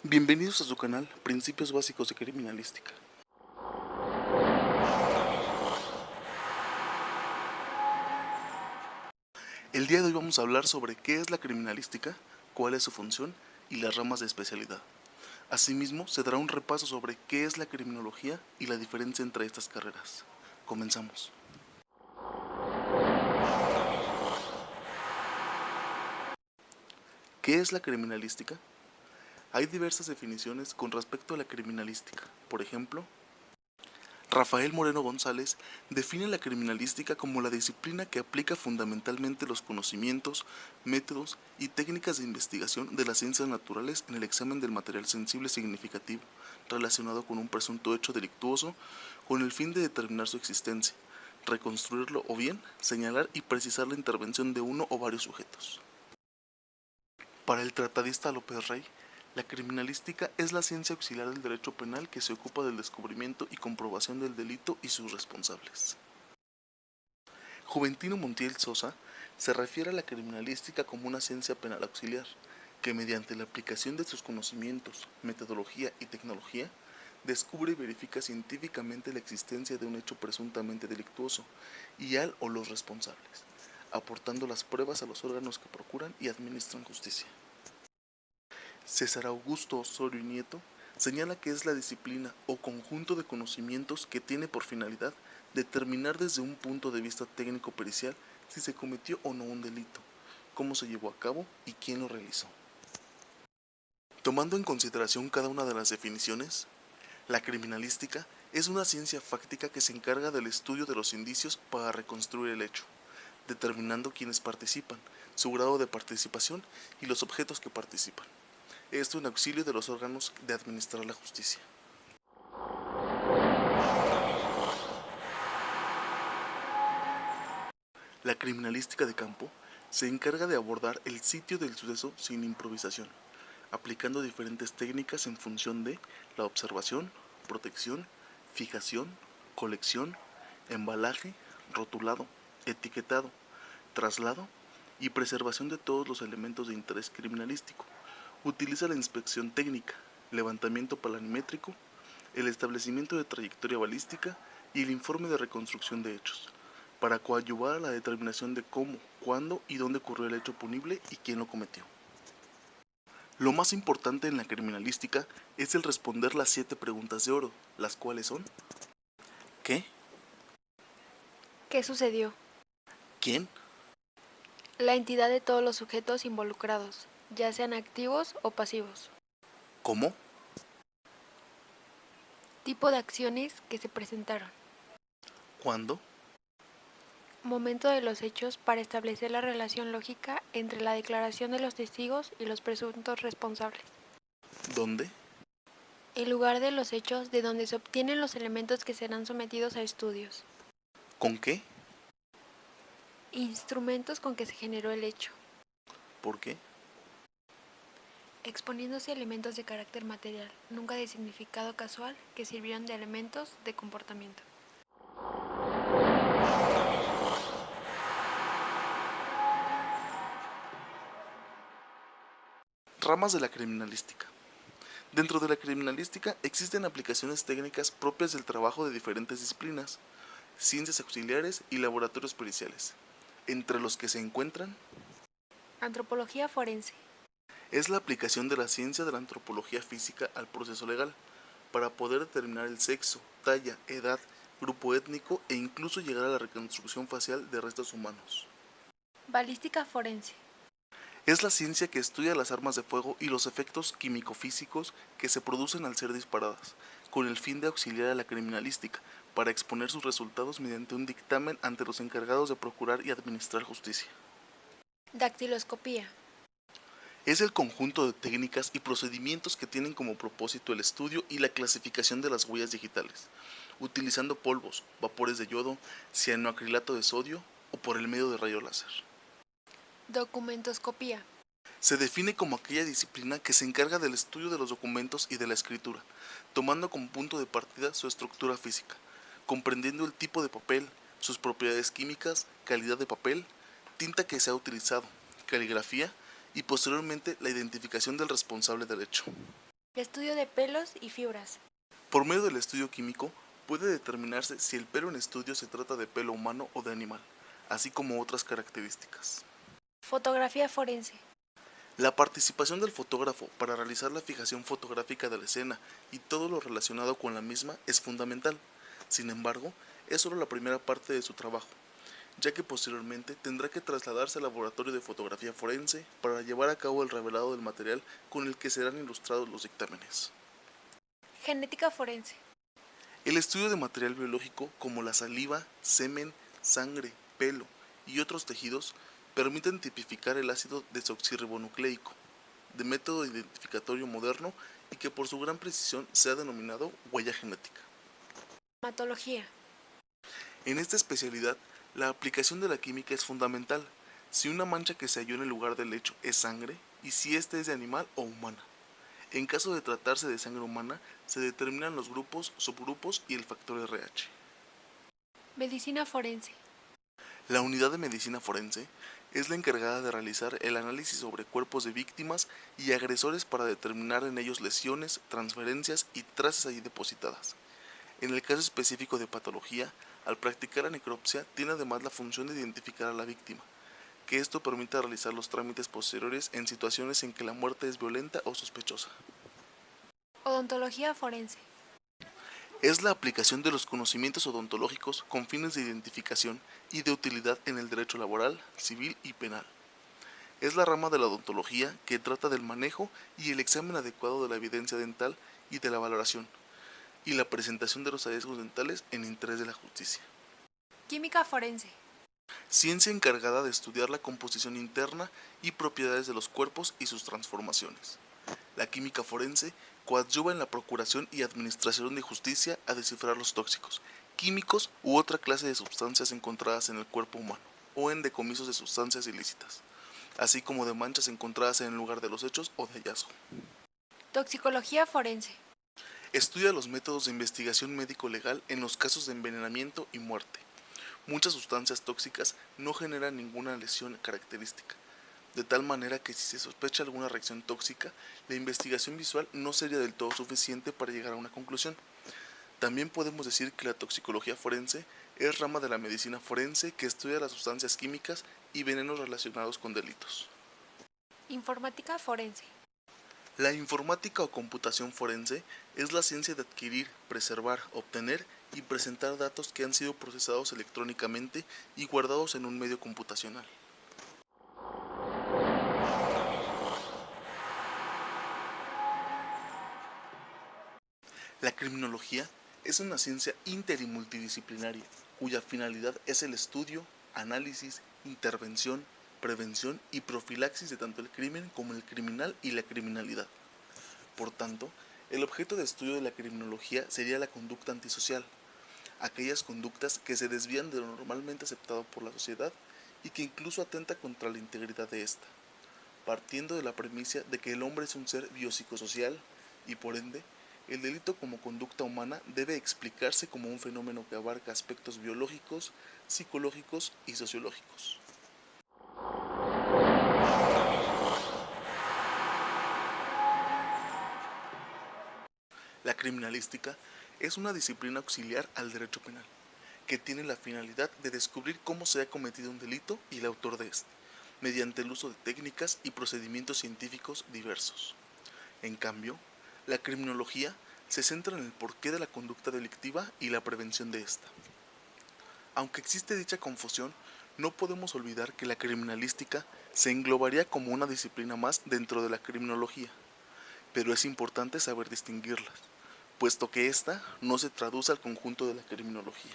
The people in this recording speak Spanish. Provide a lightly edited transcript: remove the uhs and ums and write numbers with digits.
Bienvenidos a su canal Principios Básicos de Criminalística. El día de hoy vamos a hablar sobre qué es la criminalística, cuál es su función y las ramas de especialidad. Asimismo, se dará un repaso sobre qué es la criminología y la diferencia entre estas carreras. Comenzamos. ¿Qué es la criminalística? Hay diversas definiciones con respecto a la criminalística. Por ejemplo, Rafael Moreno González define la criminalística como la disciplina que aplica fundamentalmente los conocimientos, métodos y técnicas de investigación de las ciencias naturales en el examen del material sensible significativo relacionado con un presunto hecho delictuoso con el fin de determinar su existencia, reconstruirlo o bien señalar y precisar la intervención de uno o varios sujetos. Para el tratadista López Rey, la criminalística es la ciencia auxiliar del derecho penal que se ocupa del descubrimiento y comprobación del delito y sus responsables. Juventino Montiel Sosa se refiere a la criminalística como una ciencia penal auxiliar, que mediante la aplicación de sus conocimientos, metodología y tecnología, descubre y verifica científicamente la existencia de un hecho presuntamente delictuoso y al o los responsables, aportando las pruebas a los órganos que procuran y administran justicia. César Augusto Osorio y Nieto señala que es la disciplina o conjunto de conocimientos que tiene por finalidad determinar desde un punto de vista técnico-pericial si se cometió o no un delito, cómo se llevó a cabo y quién lo realizó. Tomando en consideración cada una de las definiciones, la criminalística es una ciencia fáctica que se encarga del estudio de los indicios para reconstruir el hecho, determinando quiénes participan, su grado de participación y los objetos que participan. Esto en auxilio de los órganos de administrar la justicia. La criminalística de campo se encarga de abordar el sitio del suceso sin improvisación, aplicando diferentes técnicas en función de la observación, protección, fijación, colección, embalaje, rotulado, etiquetado, traslado y preservación de todos los elementos de interés criminalístico. Utiliza la inspección técnica, levantamiento planimétrico, el establecimiento de trayectoria balística y el informe de reconstrucción de hechos, para coadyuvar a la determinación de cómo, cuándo y dónde ocurrió el hecho punible y quién lo cometió. Lo más importante en la criminalística es el responder las 7 preguntas de oro, las cuales son: ¿qué? ¿Qué sucedió? ¿Quién? La entidad de todos los sujetos involucrados, ya sean activos o pasivos. ¿Cómo? Tipo de acciones que se presentaron. ¿Cuándo? Momento de los hechos para establecer la relación lógica entre la declaración de los testigos y los presuntos responsables. ¿Dónde? El lugar de los hechos de donde se obtienen los elementos que serán sometidos a estudios. ¿Con qué? Instrumentos con que se generó el hecho. ¿Por qué? Exponiéndose elementos de carácter material, nunca de significado casual, que sirvieron de elementos de comportamiento. Ramas de la criminalística. Dentro de la criminalística existen aplicaciones técnicas propias del trabajo de diferentes disciplinas, ciencias auxiliares y laboratorios periciales, entre los que se encuentran: Antropología forense. es la aplicación de la ciencia de la antropología física al proceso legal, para poder determinar el sexo, talla, edad, grupo étnico e incluso llegar a la reconstrucción facial de restos humanos. Balística forense. Es la ciencia que estudia las armas de fuego y los efectos químico-físicos que se producen al ser disparadas, con el fin de auxiliar a la criminalística, para exponer sus resultados mediante un dictamen ante los encargados de procurar y administrar justicia. Dactiloscopía. Es el conjunto de técnicas y procedimientos que tienen como propósito el estudio y la clasificación de las huellas digitales, utilizando polvos, vapores de yodo, cianoacrilato de sodio o por el medio de rayo láser. Documentoscopía. Se define como aquella disciplina que se encarga del estudio de los documentos y de la escritura, tomando como punto de partida su estructura física, comprendiendo el tipo de papel, sus propiedades químicas, calidad de papel, tinta que se ha utilizado, caligrafía y posteriormente la identificación del responsable del hecho. Estudio de pelos y fibras. Por medio del estudio químico puede determinarse si el pelo en estudio se trata de pelo humano o de animal, así como otras características. Fotografía forense. La participación del fotógrafo para realizar la fijación fotográfica de la escena y todo lo relacionado con la misma es fundamental. Sin embargo, es solo la primera parte de su trabajo, ya que posteriormente tendrá que trasladarse al laboratorio de fotografía forense para llevar a cabo el revelado del material con el que serán ilustrados los dictámenes. Genética forense. El estudio de material biológico como la saliva, semen, sangre, pelo y otros tejidos permiten tipificar el ácido desoxirribonucleico, de método identificatorio moderno y que por su gran precisión se ha denominado huella genética. Hematología. En esta especialidad, la aplicación de la química es fundamental, si una mancha que se halló en el lugar del hecho es sangre y si ésta es de animal o humana. En caso de tratarse de sangre humana, se determinan los grupos, subgrupos y el factor RH. Medicina forense. La unidad de medicina forense es la encargada de realizar el análisis sobre cuerpos de víctimas y agresores para determinar en ellos lesiones, transferencias y trazas allí depositadas. En el caso específico de patología, al practicar la necropsia tiene además la función de identificar a la víctima, que esto permite realizar los trámites posteriores en situaciones en que la muerte es violenta o sospechosa. Odontología forense. Es la aplicación de los conocimientos odontológicos con fines de identificación y de utilidad en el derecho laboral, civil y penal. Es la rama de la odontología que trata del manejo y el examen adecuado de la evidencia dental y de la valoración, y la presentación de los hallazgos dentales en interés de la justicia. Química forense. Ciencia encargada de estudiar la composición interna y propiedades de los cuerpos y sus transformaciones. La química forense coadyuva en la procuración y administración de justicia a descifrar los tóxicos, químicos u otra clase de sustancias encontradas en el cuerpo humano o en decomisos de sustancias ilícitas, así como de manchas encontradas en el lugar de los hechos o de hallazgo. Toxicología forense. Estudia los métodos de investigación médico-legal en los casos de envenenamiento y muerte. Muchas sustancias tóxicas no generan ninguna lesión característica, de tal manera que si se sospecha alguna reacción tóxica, la investigación visual no sería del todo suficiente para llegar a una conclusión. También podemos decir que la toxicología forense es rama de la medicina forense que estudia las sustancias químicas y venenos relacionados con delitos. Informática forense. La informática o computación forense es la ciencia de adquirir, preservar, obtener y presentar datos que han sido procesados electrónicamente y guardados en un medio computacional. La criminología es una ciencia inter y multidisciplinaria, cuya finalidad es el estudio, análisis, intervención, prevención y profilaxis de tanto el crimen como el criminal y la criminalidad. Por tanto, el objeto de estudio de la criminología sería la conducta antisocial, aquellas conductas que se desvían de lo normalmente aceptado por la sociedad y que incluso atenta contra la integridad de ésta, partiendo de la premisa de que el hombre es un ser biopsicosocial y por ende, el delito como conducta humana debe explicarse como un fenómeno que abarca aspectos biológicos, psicológicos y sociológicos. La criminalística es una disciplina auxiliar al derecho penal, que tiene la finalidad de descubrir cómo se ha cometido un delito y el autor de este, mediante el uso de técnicas y procedimientos científicos diversos. En cambio, la criminología se centra en el porqué de la conducta delictiva y la prevención de esta. Aunque existe dicha confusión, no podemos olvidar que la criminalística se englobaría como una disciplina más dentro de la criminología, pero es importante saber distinguirlas, puesto que ésta no se traduce al conjunto de la criminología.